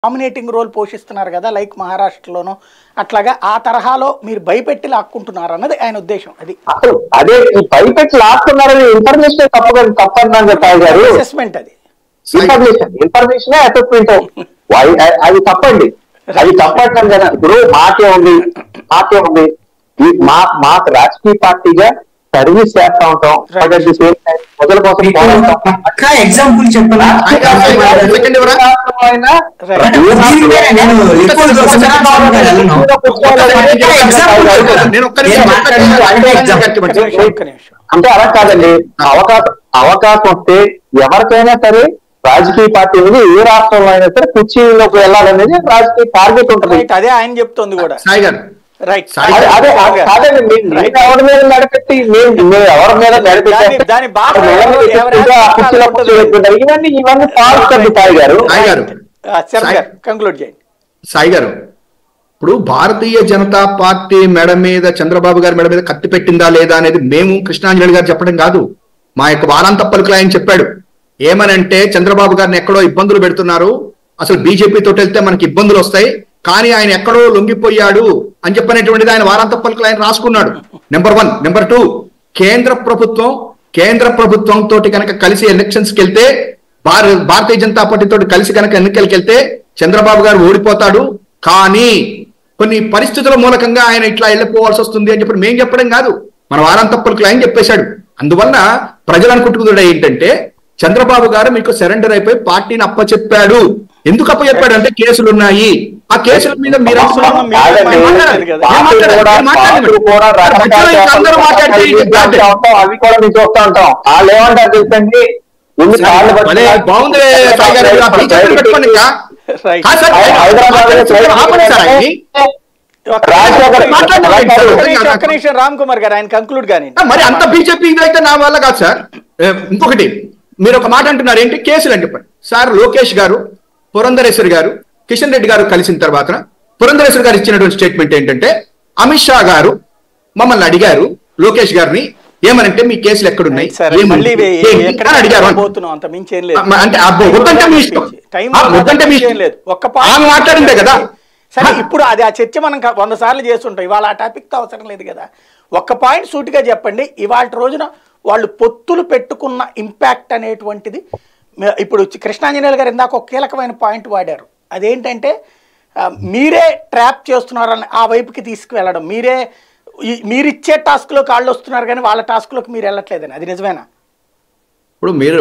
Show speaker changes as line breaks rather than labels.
Dominating role పోషిస్తున్నారు కదా, like మహారాష్ట్రలోనో అట్లాగా ఆ తరహాలో మీరు భయపెట్టి లాక్కుంటున్నారు అన్నది ఆయన ఉద్దేశం. అది
అసలు అదే ఈ భయపెట్టి లాక్కున్నారని ఇన్ఫర్మేషన్ తప్పని గారు
అసెస్మెంట్. అది
ఇన్ఫర్మేషన్ అసెస్మెంట్ అది తప్పండి. అది తప్పటం కదా. ఇప్పుడు మాకే ఉంది మాకు రాజకీయ పార్టీగా సర్వీస్ చేస్తా ఉంటాం. ప్రజల కోసం
ఎగ్జాంపుల్ చెప్పనా,
అంటే అలా కాదండి. అవకాశం వస్తే ఎవరికైనా సరే రాజకీయ పార్టీ అనేది ఏ రాష్ట్రంలో అయినా సరే కుర్చీలోకి వెళ్ళాలనేది రాజకీయ టార్గెట్ ఉంటుంది.
అదే ఆయన చెప్తుంది కూడా.
అదే కాదండి. మేము ఎవరి మీద నడిపెట్టి ఎవరి మీద ఇవన్నీ సాయి గారు.
సాయి గారు, ఇప్పుడు భారతీయ జనతా పార్టీ మెడ మీద చంద్రబాబు గారి మెడ మీద కత్తి పెట్టిందా లేదా అనేది మేము కృష్ణాంజలి గారు చెప్పడం కాదు. మా యొక్క వారాంతప్పలకు ఆయన చెప్పాడు. ఏమనంటే చంద్రబాబు గారిని ఎక్కడో ఇబ్బందులు పెడుతున్నారు, అసలు బీజేపీ తోటి వెళ్తే మనకి ఇబ్బందులు వస్తాయి, కానీ ఆయన ఎక్కడో లొంగిపోయాడు అని చెప్పనేటువంటిది ఆయన వారాంతప్పలకు ఆయన రాసుకున్నాడు. నెంబర్ 1. నెంబర్ 2, కేంద్ర ప్రభుత్వం తోటి కనుక కలిసి ఎలక్షన్స్కి వెళ్తే, భారతీయ జనతా పార్టీ తోటి కలిసి కనుక ఎన్నికలకి వెళ్తే చంద్రబాబు గారు ఓడిపోతాడు, కానీ కొన్ని పరిస్థితుల మూలకంగా ఆయన ఇట్లా వెళ్ళిపోవాల్సి వస్తుంది అని చెప్పి మేము చెప్పడం కాదు, మన వారాంతప్పలకు ఆయన చెప్పేశాడు. అందువల్ల ప్రజలు అనుకుంటున్నది ఏంటంటే చంద్రబాబు గారు మీకు సరెండర్ అయిపోయి పార్టీని అప్పచెప్పాడు. ఎందుకు అప్పచెప్పాడు అంటే కేసులు ఉన్నాయి. ఆ కేసుల మీద మీరు
అవి కూడా మేము చూస్తూ ఉంటాం. వాళ్ళు ఏమంటారు తెలుసండి,
బాగుంది పెట్టుకోండి.
రామ్ కుమార్ గారు ఆయన కంక్లూడ్ గానీ
మరి అంత బీజేపీ అయితే నా వల్ల కాదు సార్. ఇంకొకటి మీరు ఒక మాట అంటున్నారు ఏంటి, కేసులు అని చెప్పండి సార్. లోకేష్ గారు, పురంధరేశ్వరి గారు, కిషన్ రెడ్డి గారు కలిసిన తర్వాత పురంధరేశ్వరి గారు ఇచ్చినటువంటి స్టేట్మెంట్ ఏంటంటే, అమిత్ షా గారు మమ్మల్ని అడిగారు లోకేష్ గారిని ఏమనంటే మీ కేసులు ఎక్కడున్నాయి అడిగారు. అంటే వద్దంటే మీ ఇష్టం, వద్దంటే మీ ఇష్టం మాట్లాడిందే కదా.
సరే, ఇప్పుడు అది ఆ చర్చ మనం 100 సార్లు చేస్తుంటాం. ఇవాళ ఆ టాపిక్ తో అవసరం లేదు కదా. ఒక్క పాయింట్ సూటిగా చెప్పండి. ఇవాళ రోజున వాళ్ళు పొత్తులు పెట్టుకున్న ఇంపాక్ట్ అనేటువంటిది, ఇప్పుడు కృష్ణాంజనేయులు గారు ఇందాక ఒక కీలకమైన పాయింట్ వాడారు. అదేంటంటే మీరే ట్రాప్ చేస్తున్నారని ఆ వైపుకి తీసుకువెళ్ళడం, మీరిచ్చే టాస్క్లోకి వాళ్ళు వస్తున్నారు కానీ వాళ్ళ టాస్క్లోకి మీరు వెళ్ళట్లేదని. అది నిజమేనా?
ఇప్పుడు మీరు